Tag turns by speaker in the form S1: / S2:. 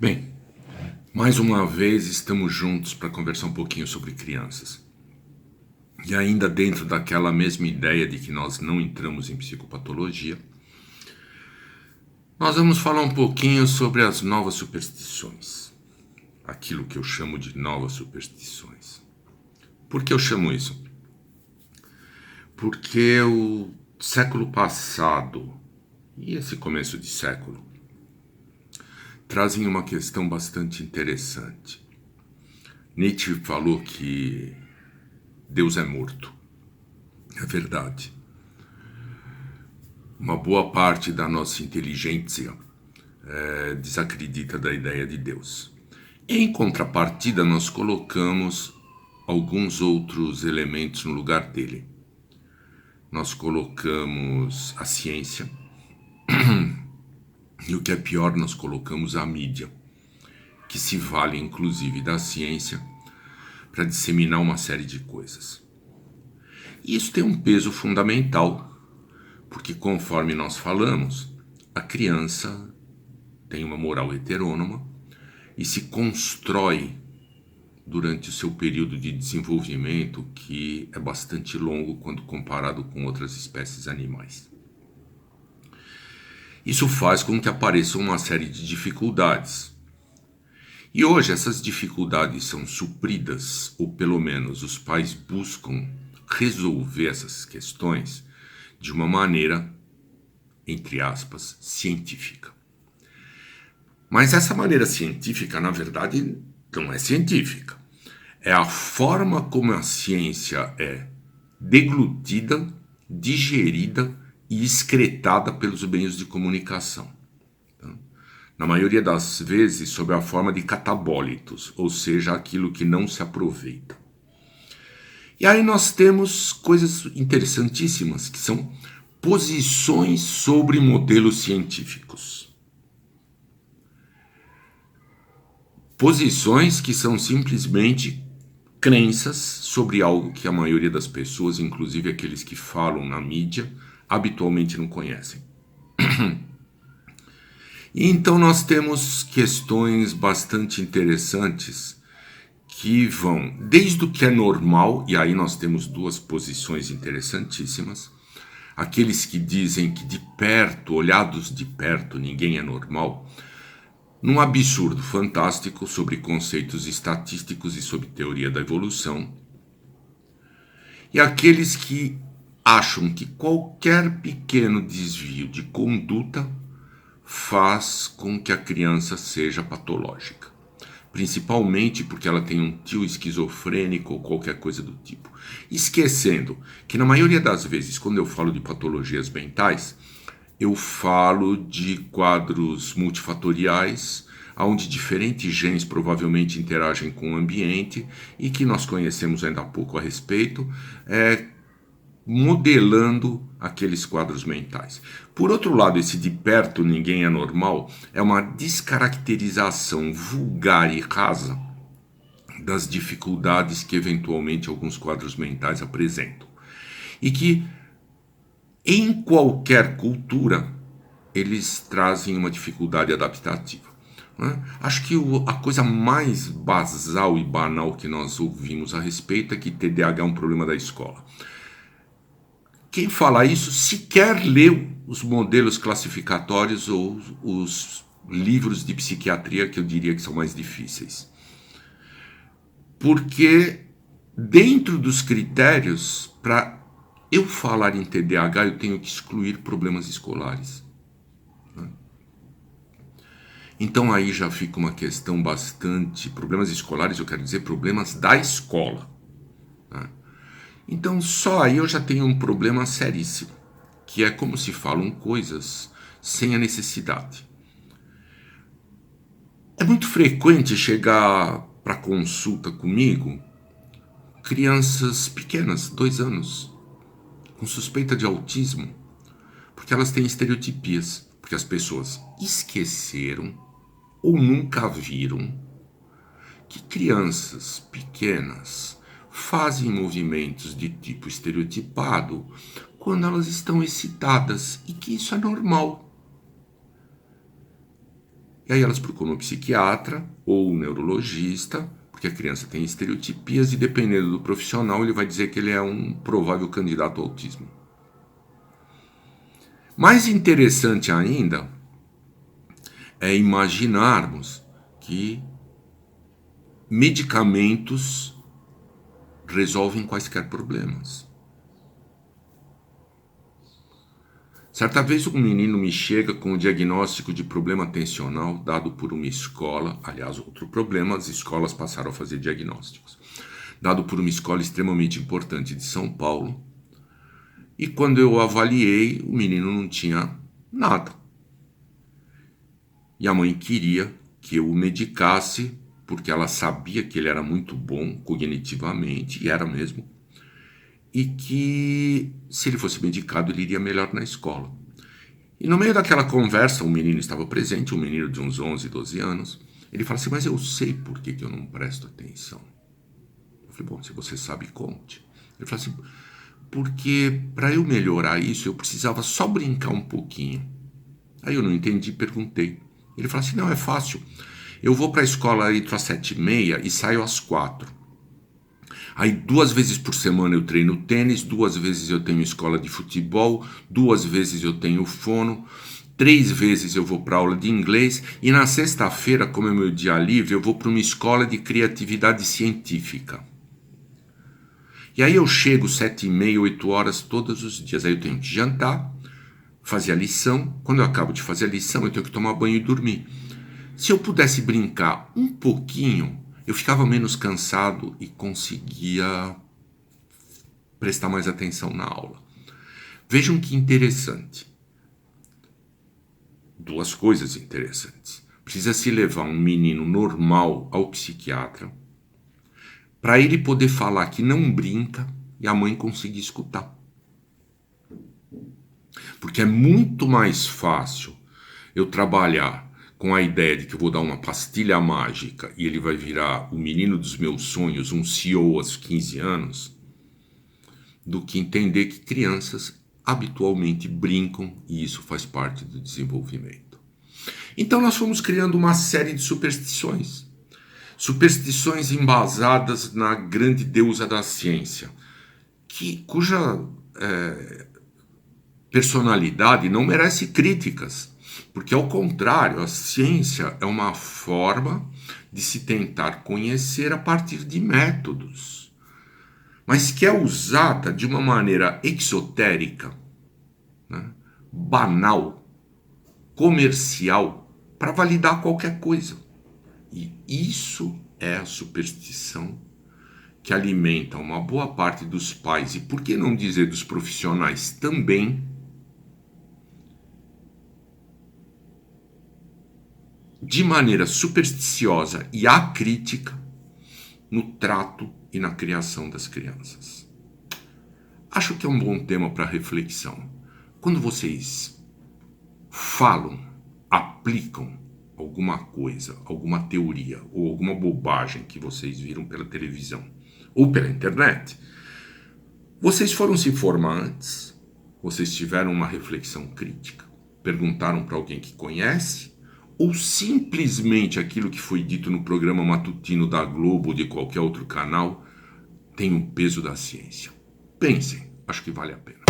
S1: Bem, mais uma vez estamos juntos para conversar um pouquinho sobre crianças. E ainda dentro daquela mesma ideia de que nós não entramos em psicopatologia, nós vamos falar um pouquinho sobre as novas superstições. Aquilo que eu chamo de novas superstições. Por que eu chamo isso? Porque o século passado e esse começo de século trazem uma questão bastante interessante. Nietzsche falou que Deus é morto. É verdade. Uma boa parte da nossa inteligência desacredita da ideia de Deus. Em contrapartida, nós colocamos alguns outros elementos no lugar dele. Nós colocamos a ciência e, o que é pior, nós colocamos a mídia, que se vale inclusive da ciência para disseminar uma série de coisas. E isso tem um peso fundamental, porque conforme nós falamos, a criança tem uma moral heterônoma e se constrói durante o seu período de desenvolvimento, que é bastante longo quando comparado com outras espécies animais. Isso faz com que apareçam uma série de dificuldades. E hoje essas dificuldades são supridas, ou pelo menos os pais buscam resolver essas questões de uma maneira, entre aspas, científica. Mas essa maneira científica, na verdade, não é científica. É a forma como a ciência é deglutida, digerida e excretada pelos meios de comunicação. Na maioria das vezes, sob a forma de catabólitos, ou seja, aquilo que não se aproveita. E aí nós temos coisas interessantíssimas, que são posições sobre modelos científicos. Posições que são simplesmente crenças sobre algo que a maioria das pessoas, inclusive aqueles que falam na mídia, habitualmente não conhecem. E então nós temos questões bastante interessantes que vão desde o que é normal, e aí nós temos duas posições interessantíssimas. Aqueles que dizem que de perto, olhados de perto, ninguém é normal, num absurdo fantástico sobre conceitos estatísticos e sobre teoria da evolução. E aqueles que acham que qualquer pequeno desvio de conduta faz com que a criança seja patológica. Principalmente porque ela tem um tio esquizofrênico ou qualquer coisa do tipo. Esquecendo que na maioria das vezes, quando eu falo de patologias mentais, eu falo de quadros multifatoriais, onde diferentes genes provavelmente interagem com o ambiente e que nós conhecemos ainda há pouco a respeito, modelando aqueles quadros mentais. Por outro lado, esse de perto ninguém é normal é uma descaracterização vulgar e rasa das dificuldades que eventualmente alguns quadros mentais apresentam. E que em qualquer cultura eles trazem uma dificuldade adaptativa. Acho que a coisa mais basal e banal que nós ouvimos a respeito é que TDAH é um problema da escola. Quem fala isso sequer leu os modelos classificatórios ou os livros de psiquiatria, que eu diria que são mais difíceis. Porque dentro dos critérios, para eu falar em TDAH, eu tenho que excluir problemas escolares. Então aí já fica uma questão bastante... Problemas escolares, eu quero dizer problemas da escola. Então só aí eu já tenho um problema seríssimo, que é como se falam coisas sem a necessidade. É muito frequente chegar para consulta comigo crianças pequenas, 2 anos, com suspeita de autismo, porque elas têm estereotipias, porque as pessoas esqueceram ou nunca viram que crianças pequenas fazem movimentos de tipo estereotipado quando elas estão excitadas e que isso é normal. E aí elas procuram um psiquiatra ou um neurologista, porque a criança tem estereotipias e dependendo do profissional ele vai dizer que ele é um provável candidato ao autismo. Mais interessante ainda é imaginarmos que medicamentos resolvem quaisquer problemas. Certa vez um menino me chega com o diagnóstico de problema atencional dado por uma escola, aliás, outro problema, as escolas passaram a fazer diagnósticos, dado por uma escola extremamente importante de São Paulo, e quando eu avaliei, o menino não tinha nada. E a mãe queria que eu o medicasse, porque ela sabia que ele era muito bom cognitivamente, e era mesmo, e que se ele fosse medicado ele iria melhor na escola. E no meio daquela conversa, um menino estava presente, um menino de uns 11, 12 anos, ele fala assim, mas eu sei por que eu não presto atenção. Eu falei, bom, se você sabe, conte. Ele falou assim, porque para eu melhorar isso, eu precisava só brincar um pouquinho. Aí eu não entendi, perguntei. Ele falou assim, não, é fácil. Eu vou para a escola entre as 7h30 e saio às 4h. Aí 2 vezes por semana eu treino tênis, 2 vezes eu tenho escola de futebol, 2 vezes eu tenho fono, 3 vezes eu vou para aula de inglês e na sexta-feira, como é meu dia livre, eu vou para uma escola de criatividade científica. E aí eu chego 7h30, 8h todos os dias, aí eu tenho que jantar, fazer a lição, quando eu acabo de fazer a lição eu tenho que tomar banho e dormir. Se eu pudesse brincar um pouquinho, eu ficava menos cansado e conseguia prestar mais atenção na aula. Vejam que interessante. 2 coisas interessantes. Precisa se levar um menino normal ao psiquiatra para ele poder falar que não brinca e a mãe conseguir escutar. Porque é muito mais fácil eu trabalhar com a ideia de que eu vou dar uma pastilha mágica e ele vai virar o menino dos meus sonhos, um CEO aos 15 anos, do que entender que crianças habitualmente brincam e isso faz parte do desenvolvimento. Então nós fomos criando uma série de superstições. Superstições embasadas na grande deusa da ciência, cuja personalidade não merece críticas. Porque, ao contrário, a ciência é uma forma de se tentar conhecer a partir de métodos, mas que é usada de uma maneira exotérica, né, banal, comercial, para validar qualquer coisa. E isso é a superstição que alimenta uma boa parte dos pais, e por que não dizer dos profissionais também, de maneira supersticiosa e acrítica no trato e na criação das crianças. Acho que é um bom tema para reflexão. Quando vocês falam, aplicam alguma coisa, alguma teoria ou alguma bobagem que vocês viram pela televisão ou pela internet, vocês foram se informar antes, vocês tiveram uma reflexão crítica, perguntaram para alguém que conhece, ou simplesmente aquilo que foi dito no programa matutino da Globo ou de qualquer outro canal tem o peso da ciência. Pensem, acho que vale a pena.